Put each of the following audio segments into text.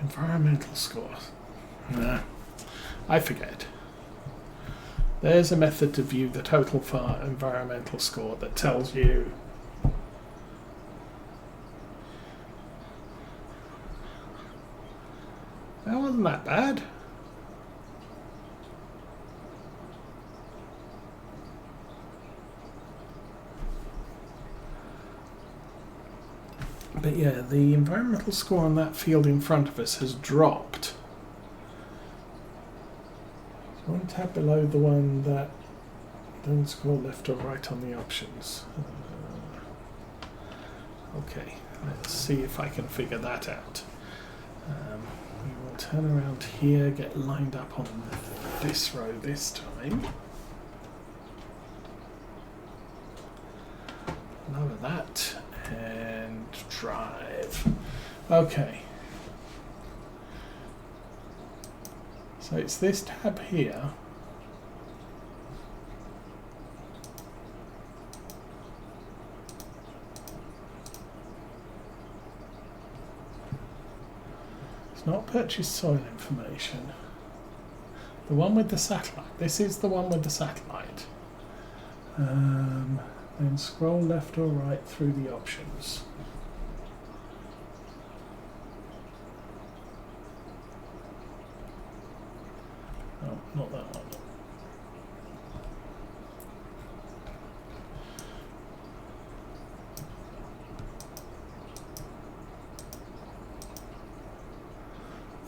Environmental score. Nah, I forget. There's a method to view the total environmental score that tells you that wasn't that bad. But yeah, the environmental score on that field in front of us has dropped. It's one tab below the one that don't scroll left or right on the options. Okay, let's see if I can figure that out. We will turn around here, get lined up on this row this time. Lower that and drive. Okay. So it's this tab here. Not purchase soil information. The one with the satellite. This is the one with the satellite. Then scroll left or right through the options. Oh, not that one.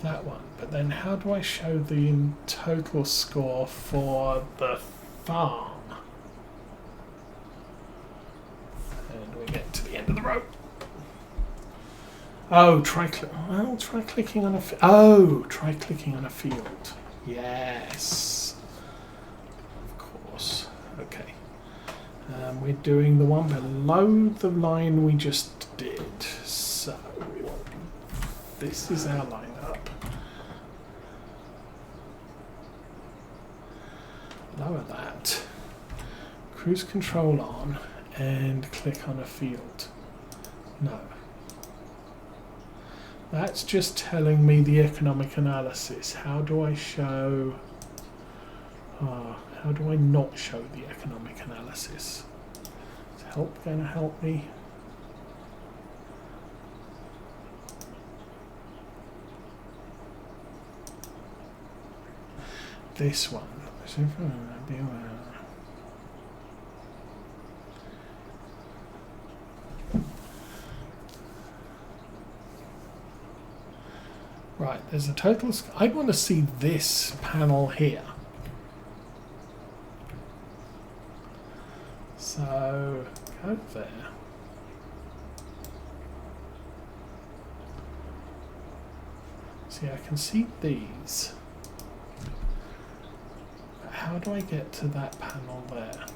That one, but then how do I show the total score for the farm? And we get to the end of the row. Oh, try clicking on a try clicking on a field. Yes, of course. Okay, we're doing the one below the line we just did. So this is our line. Lower that, cruise control on, and click on a field. No. That's just telling me the economic analysis. How do I show, how do I not show the economic analysis? Is help going to help me? This one. Right, there's a total. I want to see this panel here. So go there. See, I can see these. How do I get to that panel there?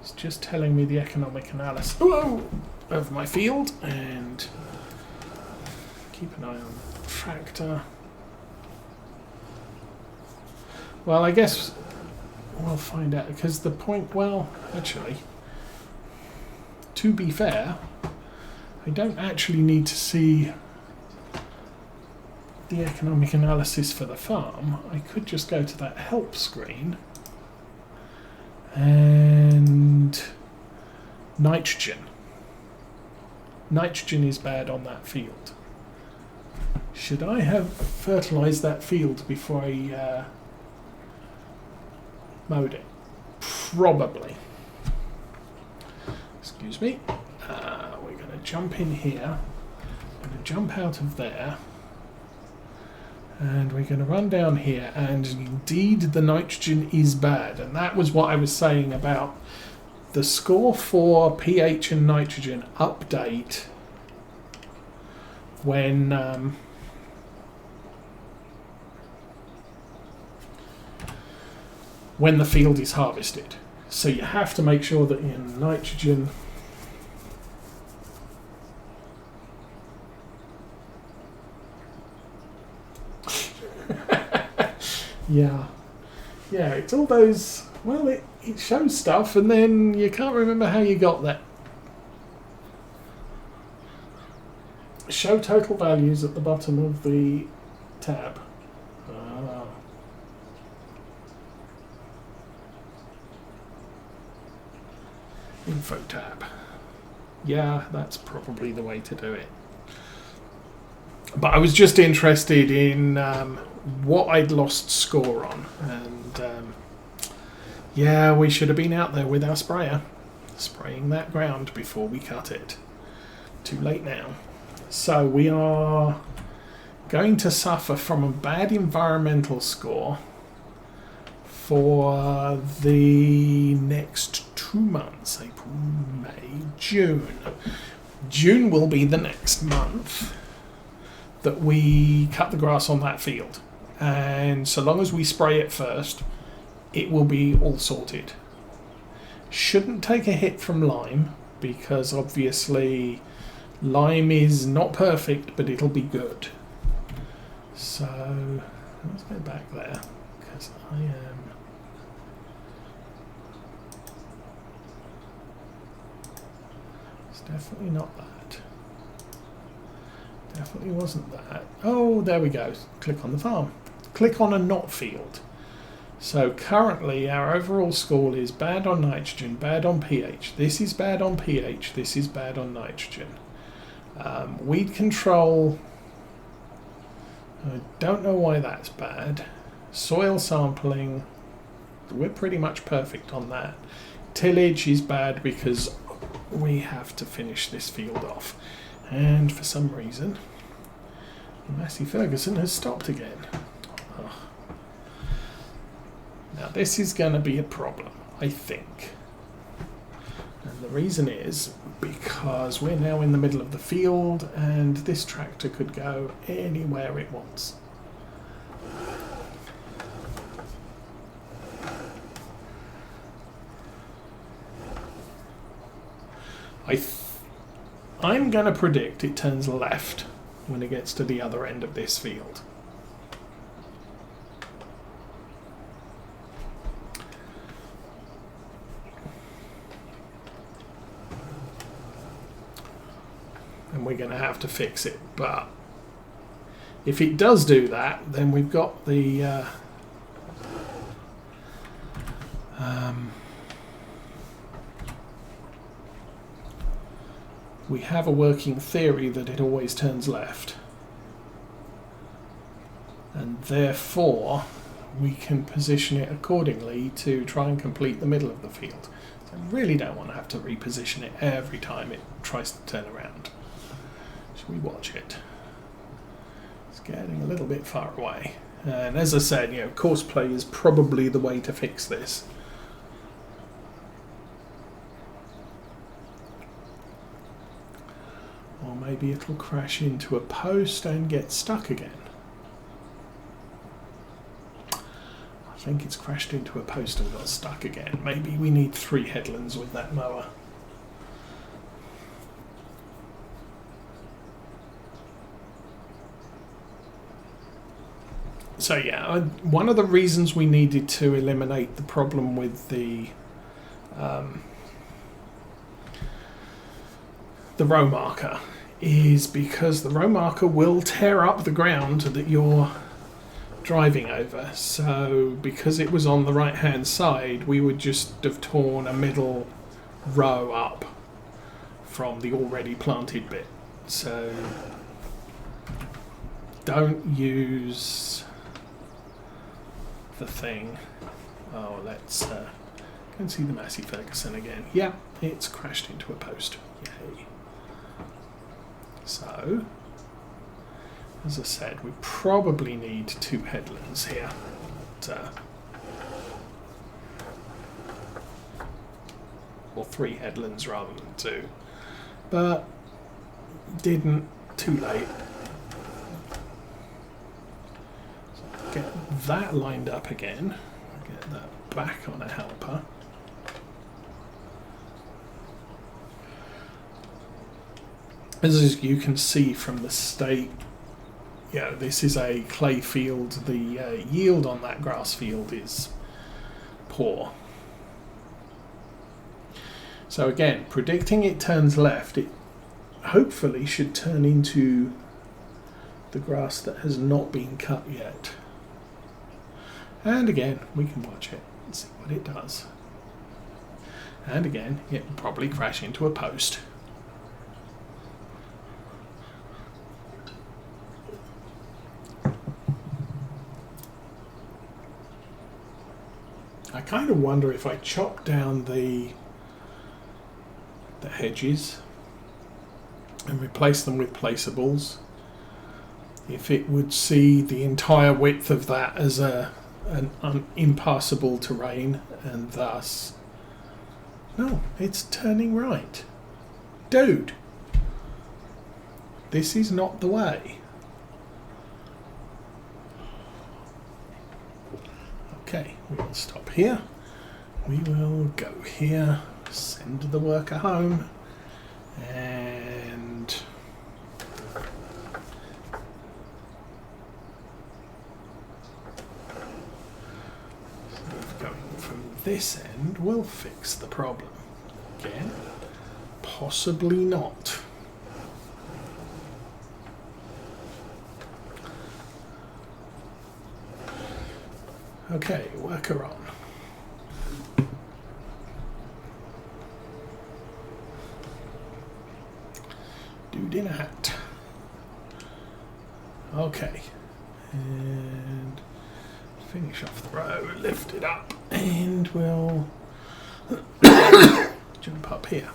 It's just telling me the economic analysis of my field, and keep an eye on the tractor. Well, I guess we'll find out, because the point, well, actually, to be fair, I don't actually need to see the economic analysis for the farm. I could just go to that help screen and nitrogen. Nitrogen is bad on that field. Should I have fertilized that field before I mowed it? Probably. Excuse me. We're going to jump in here. I'm going to jump out of there. And we're going to run down here, and indeed the nitrogen is bad. And that was what I was saying about the score for pH and nitrogen update when the field is harvested. So you have to make sure that in nitrogen yeah, it's all those, well, it shows stuff and then you can't remember how you got there. Show total values at the bottom of the tab. Info tab. Yeah, that's probably the way to do it. But I was just interested in what I'd lost score on, and yeah, we should have been out there with our sprayer, spraying that ground before we cut it. Too late now. So we are going to suffer from a bad environmental score for the next 2 months, April, May, June. June will be the next month that we cut the grass on that field. And so long as we spray it first, it will be all sorted. Shouldn't take a hit from lime, because obviously lime is not perfect, but it'll be good. So let's go back there, because I am... It's definitely not that. Definitely wasn't that. Oh, there we go. Click on the farm. Click on a not field. So currently our overall score is bad on nitrogen, bad on pH. This is bad on pH, this is bad on nitrogen. Weed control, I don't know why that's bad. Soil sampling, we're pretty much perfect on that. Tillage is bad because we have to finish this field off. And for some reason, Massey Ferguson has stopped again. Oh. Now this is going to be a problem, I think. And the reason is because we're now in the middle of the field and this tractor could go anywhere it wants. I'm going to predict it turns left when it gets to the other end of this field. And we're going to have to fix it. But if it does do that, then we've got the... we have a working theory that it always turns left, and therefore we can position it accordingly to try and complete the middle of the field. So I really don't want to have to reposition it every time it tries to turn around. Shall we watch it? It's getting a little bit far away, and as I said, course play is probably the way to fix this. Or maybe it'll crash into a post and get stuck again. I think it's crashed into a post and got stuck again. Maybe we need 3 headlands with that mower. So yeah, one of the reasons we needed to eliminate the problem with the row marker is because the row marker will tear up the ground that you're driving over. So because it was on the right hand side, we would just have torn a middle row up from the already planted bit. So don't use the thing. Oh, let's go and see the Massey Ferguson again. Yeah, it's crashed into a post. Yay. So, as I said, we probably need 2 headlands here. Or 3 headlands rather than 2. But didn't, too late. So get that lined up again. Get that back on a helper. As you can see from the state, this is a clay field. The yield on that grass field is poor. So again, predicting it turns left, hopefully should turn into the grass that has not been cut yet. And again, we can watch it and see what it does. And again, it will probably crash into a post. I kind of wonder if I chop down the hedges and replace them with placeables, if it would see the entire width of that as an impassable terrain, and thus... No, it's turning right. Dude! This is not the way. Okay, we'll stop here. We will go here, send the worker home, and going from this end will fix the problem. Again, possibly not. Okay, worker on. Dude in a hat. Okay. And finish off the row, lift it up, and we'll jump up here.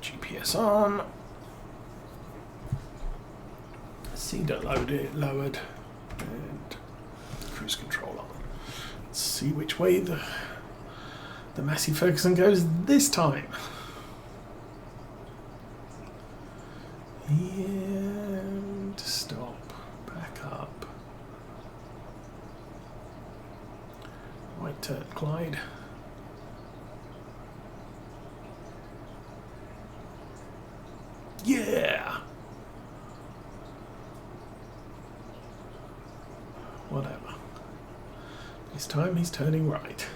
GPS on. Cedar lowered, and cruise control on. Let's see which way the Massey Ferguson goes this time. And stop, back up. White turn, Clyde. Yeah! Whatever. This time he's turning right.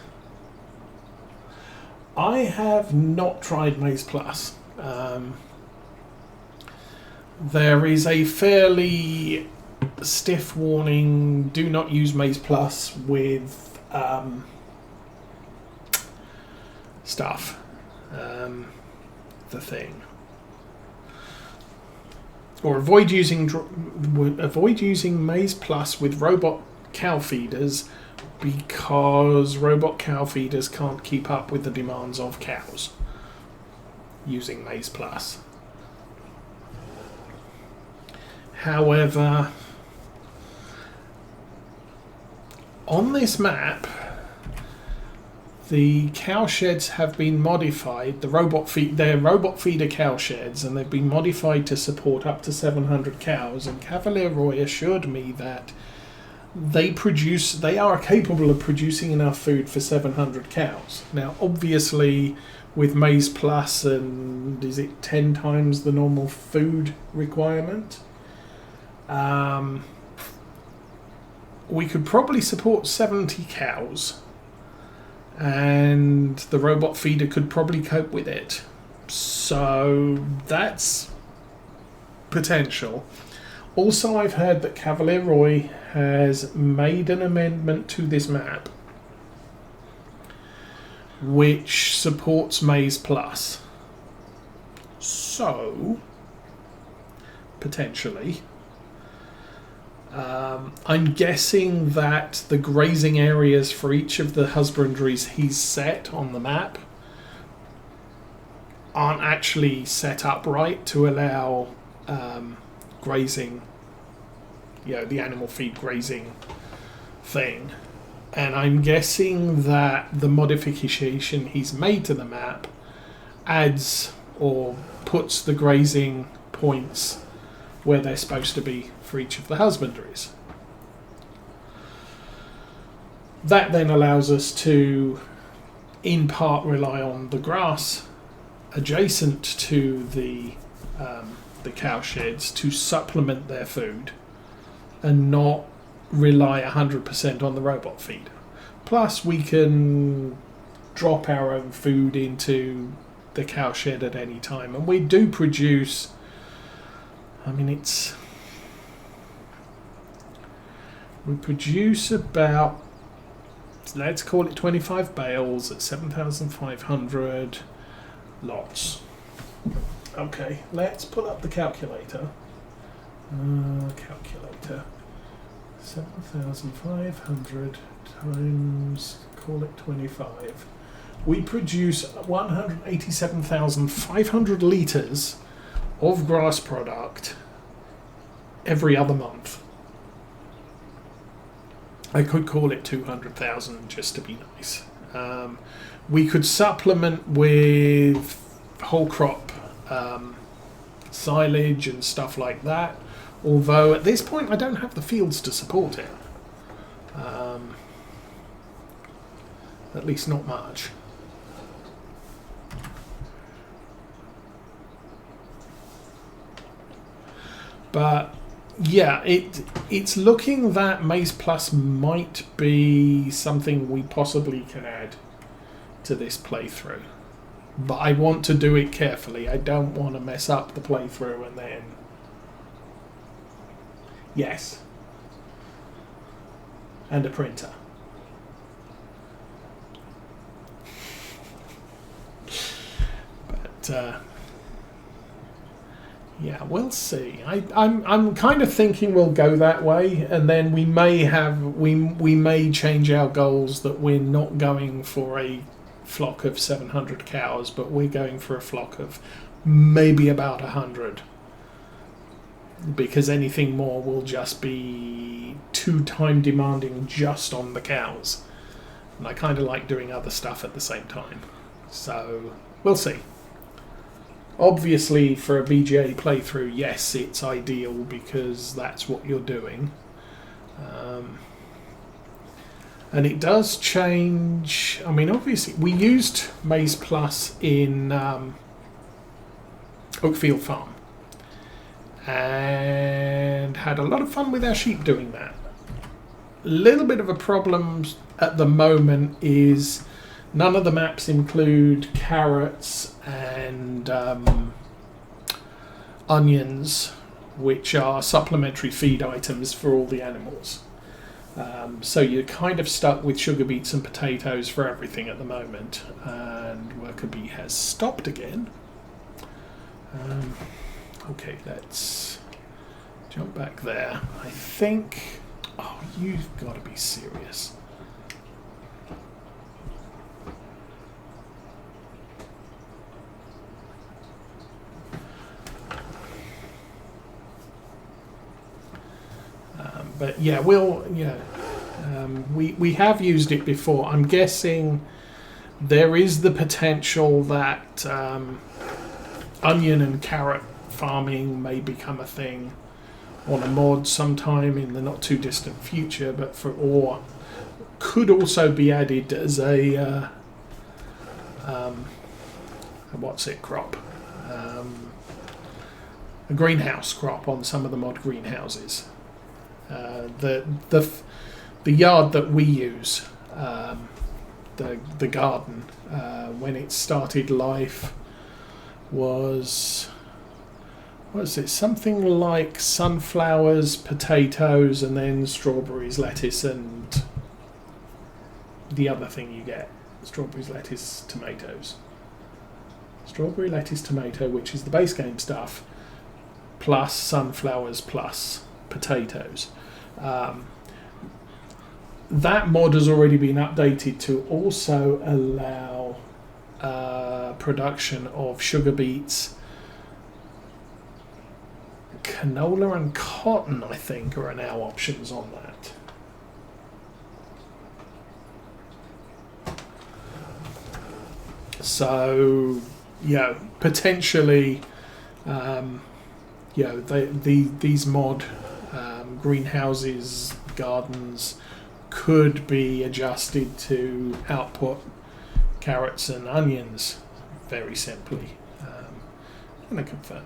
I have not tried Maize Plus. There is a fairly stiff warning, do not use Maize Plus with stuff. The thing. Or avoid using Maize Plus with robot cow feeders, because robot cow feeders can't keep up with the demands of cows using Maize Plus. However, on this map, the cow sheds have been modified. They are robot feeder cow sheds, and they've been modified to support up to 700 cows. And Cavalier Roy assured me that they are capable of producing enough food for 700 cows. Now, obviously, with Maize Plus, and is it 10 times the normal food requirement? We could probably support 70 cows, and the robot feeder could probably cope with it. So that's potential. Also, I've heard that Cavalier Roy has made an amendment to this map which supports Maize Plus. So, potentially, I'm guessing that the grazing areas for each of the husbandries he's set on the map aren't actually set up right to allow grazing, the animal feed grazing thing. And I'm guessing that the modification he's made to the map adds or puts the grazing points where they're supposed to be for each of the husbandries. That then allows us to, in part, rely on the grass adjacent to the cow sheds to supplement their food, and not rely 100% on the robot feeder. Plus, we can drop our own food into the cow shed at any time, and we do produce. I mean, we produce about, let's call it 25 bales at 7,500 lots. Okay, let's pull up the calculator. Calculator. 7,500 times, call it 25. We produce 187,500 litres of grass product every other month. I could call it 200,000 just to be nice. We could supplement with whole crop silage and stuff like that, although at this point I don't have the fields to support it. At least not much. But yeah, it's looking that Maize Plus might be something we possibly can add to this playthrough. But I want to do it carefully. I don't want to mess up the playthrough and then... Yes. And a printer. But... yeah, we'll see. I'm kind of thinking we'll go that way, and then we may change our goals, that we're not going for a flock of 700 cows, but we're going for a flock of maybe about 100, because anything more will just be too time demanding just on the cows, and I kind of like doing other stuff at the same time. So we'll see. Obviously, for a BGA playthrough, yes, it's ideal because that's what you're doing. And it does change. I mean, obviously, we used Maize Plus in Oakfield Farm and had a lot of fun with our sheep doing that. A little bit of a problem at the moment is none of the maps include carrots and onions, which are supplementary feed items for all the animals. So you're kind of stuck with sugar beets and potatoes for everything at the moment. And worker bee has stopped again. Okay, let's jump back there. I think... Oh, you've got to be serious. But yeah, we have used it before. I'm guessing there is the potential that onion and carrot farming may become a thing on a mod sometime in the not too distant future, or could also be added as a crop, a greenhouse crop on some of the mod greenhouses. The yard that we use, the garden, when it started life was it something like sunflowers, potatoes, and then strawberries, lettuce, and the other thing you get: strawberries, lettuce, tomatoes. Strawberry, lettuce, tomato, which is the base game stuff, plus sunflowers, plus potatoes. That mod has already been updated to also allow production of sugar beets, canola and cotton, I think, are now options on that. So, potentially, these mod greenhouses, gardens could be adjusted to output carrots and onions very simply. I'm going to confirm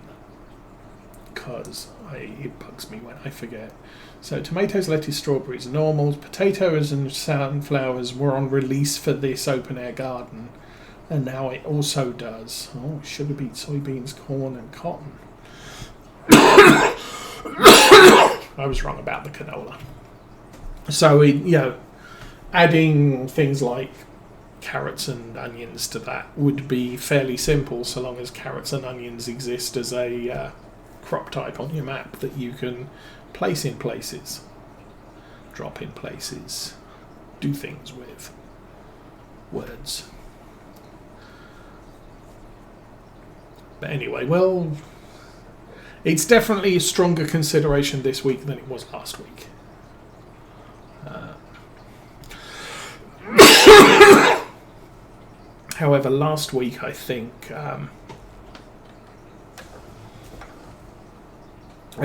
because it bugs me when I forget. So tomatoes, lettuce, strawberries, normals, potatoes and sunflowers were on release for this open air garden, and now it also does. Oh, sugar beet, soybeans, corn and cotton. I was wrong about the canola. So, adding things like carrots and onions to that would be fairly simple, so long as carrots and onions exist as a crop type on your map that you can place in places, drop in places, do things with words. But anyway, well, it's definitely a stronger consideration this week than it was last week. However, last week I think I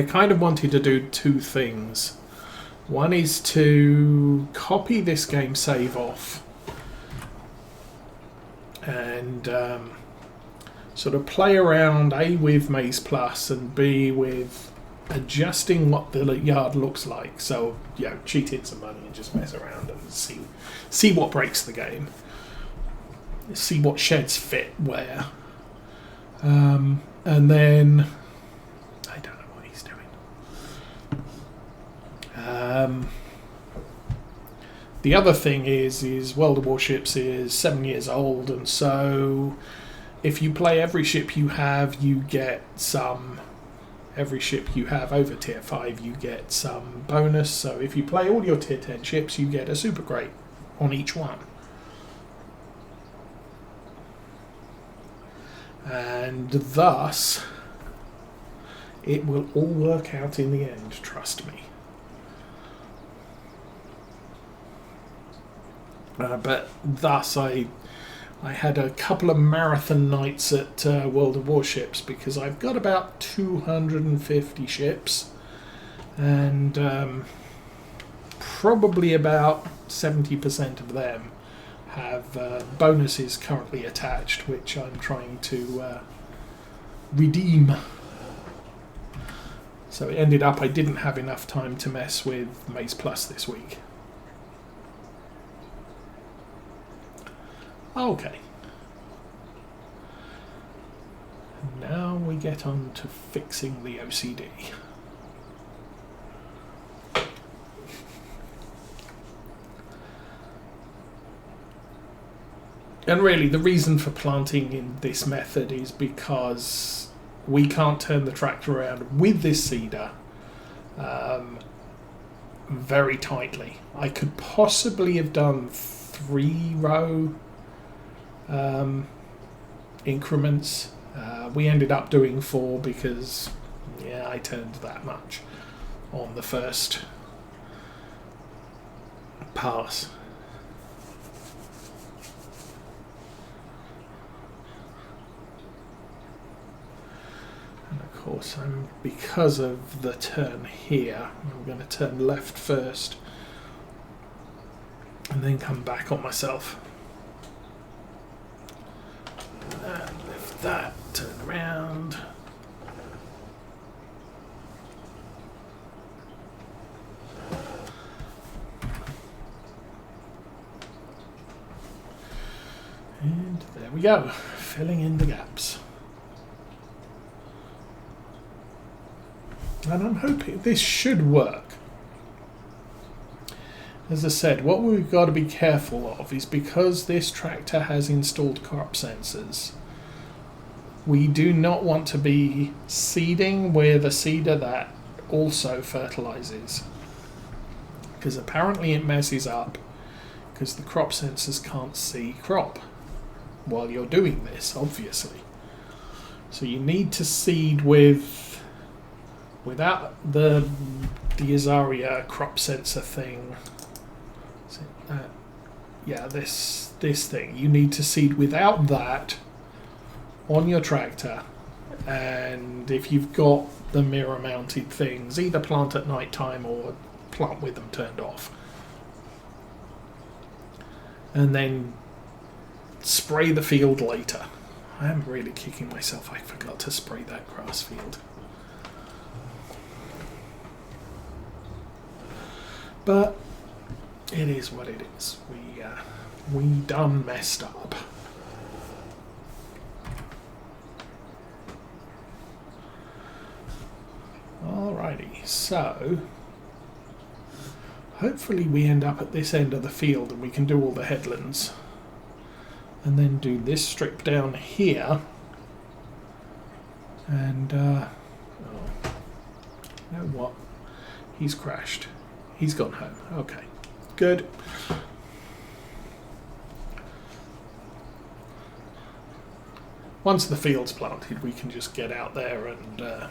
kind of wanted to do two things. One is to copy this game save off and sort of play around A with Maze Plus and B with adjusting what the yard looks like. So, cheat in some money and just mess around and see what breaks the game. See what sheds fit where. And then I don't know what he's doing. The other thing is World of Warships is 7 years old, and so if you play every ship you have, you get some. Every ship you have over tier 5, you get some bonus. So if you play all your tier 10 ships, you get a super crate on each one. And thus, it will all work out in the end, trust me. But thus, I had a couple of marathon nights at World of Warships because I've got about 250 ships, and probably about 70% of them have bonuses currently attached, which I'm trying to redeem. So it ended up I didn't have enough time to mess with Maze Plus this week. Okay. Now we get on to fixing the OCD. And really, the reason for planting in this method is because we can't turn the tractor around with this seeder very tightly. I could possibly have done 3-row increments. We ended up doing 4 because, I turned that much on the first pass. And of course, because of the turn here, I'm going to turn left first and then come back on myself. And lift that, turn around. And there we go, filling in the gaps. And I'm hoping this should work. As I said, what we've got to be careful of is because this tractor has installed crop sensors, we do not want to be seeding with a seeder that also fertilizes. Because apparently it messes up because the crop sensors can't see crop while you're doing this, obviously. So you need to seed without the Azaria crop sensor thing. This thing. You need to seed without that on your tractor, and if you've got the mirror mounted things, either plant at night time or plant with them turned off. And then spray the field later. I am really kicking myself. I forgot to spray that grass field. But it is what it is. We done messed up. Alrighty, so hopefully we end up at this end of the field and we can do all the headlands. And then do this strip down here. And, oh, you know what? He's crashed. He's gone home. Okay, good. Once the field's planted, we can just get out there and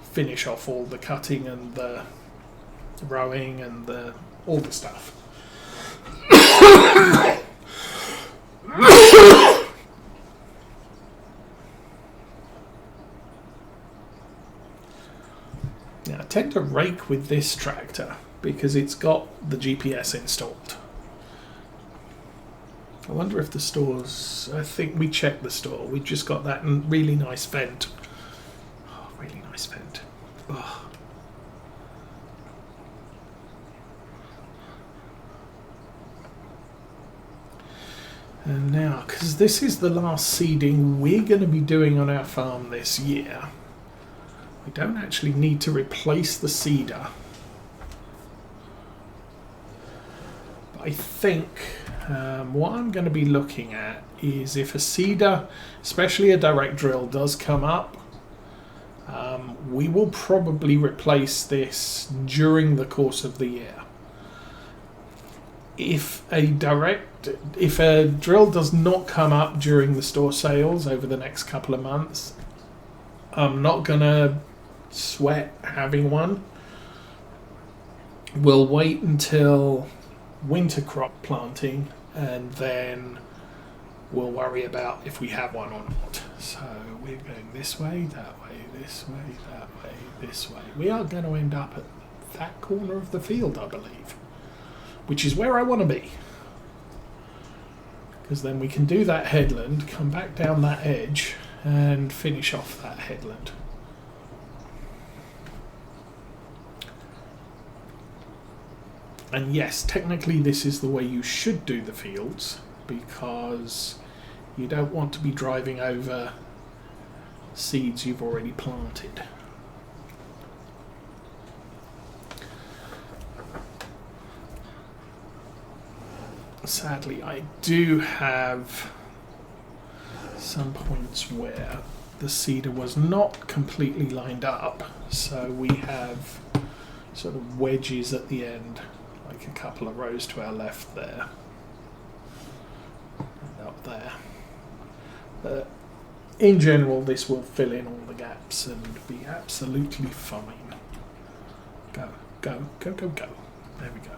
finish off all the cutting and the rowing and all the stuff. Now, I tend to rake with this tractor because it's got the GPS installed. I wonder if the store's... I think we checked the store. We just got that really nice vent. Oh, really nice vent. Oh. And now, because this is the last seeding we're going to be doing on our farm this year, we don't actually need to replace the seeder. But I think what I'm going to be looking at is if a seeder, especially a direct drill, does come up, we will probably replace this during the course of the year. If a drill does not come up during the store sales over the next couple of months, I'm not going to sweat having one. We'll wait until winter crop planting and then we'll worry about if we have one or not. So we're going this way, that way, this way, that way, this way. We are going to end up at that corner of the field, I believe, which is where I want to be. Because then we can do that headland, come back down that edge and finish off that headland. And yes, technically this is the way you should do the fields, because you don't want to be driving over seeds you've already planted. Sadly, I do have some points where the seeder was not completely lined up, so we have sort of wedges at the end, like a couple of rows to our left there and up there. But in general, this will fill in all the gaps and be absolutely fine. Go, go, go, go, go. There we go.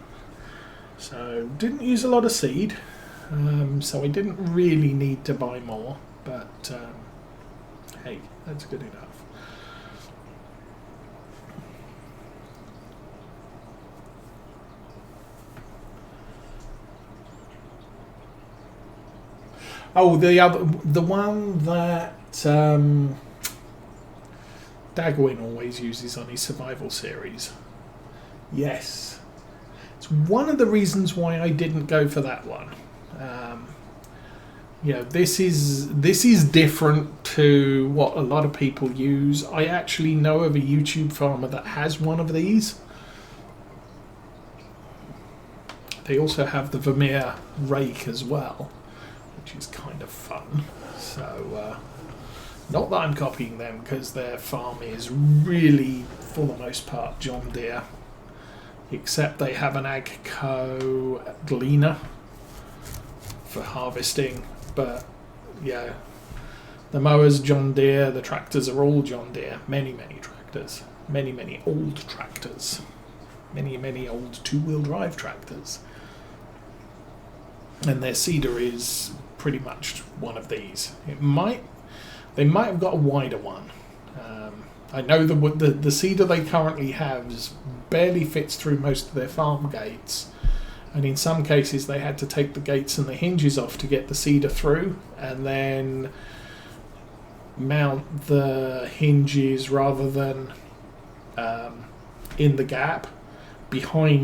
So didn't use a lot of seed, so I didn't really need to buy more, but hey, that's good enough. Oh, the one that Dagwin always uses on his survival series. Yes. It's one of the reasons why I didn't go for that one. You know, this is different to what a lot of people use. I actually know of a YouTube farmer that has one of these. They also have the Vermeer rake as well, which is kind of fun. So, not that I'm copying them, because their farm is really, for the most part, John Deere. Except they have an AGCO gleaner for harvesting. But, yeah, the mowers John Deere, the tractors are all John Deere. Many, many tractors. Many, many old tractors. Many, many old two-wheel drive tractors. And their seeder is pretty much one of these. They might have got a wider one. I know the seeder they currently have barely fits through most of their farm gates, and in some cases they had to take the gates and the hinges off to get the seeder through, and then mount the hinges rather than in the gap behind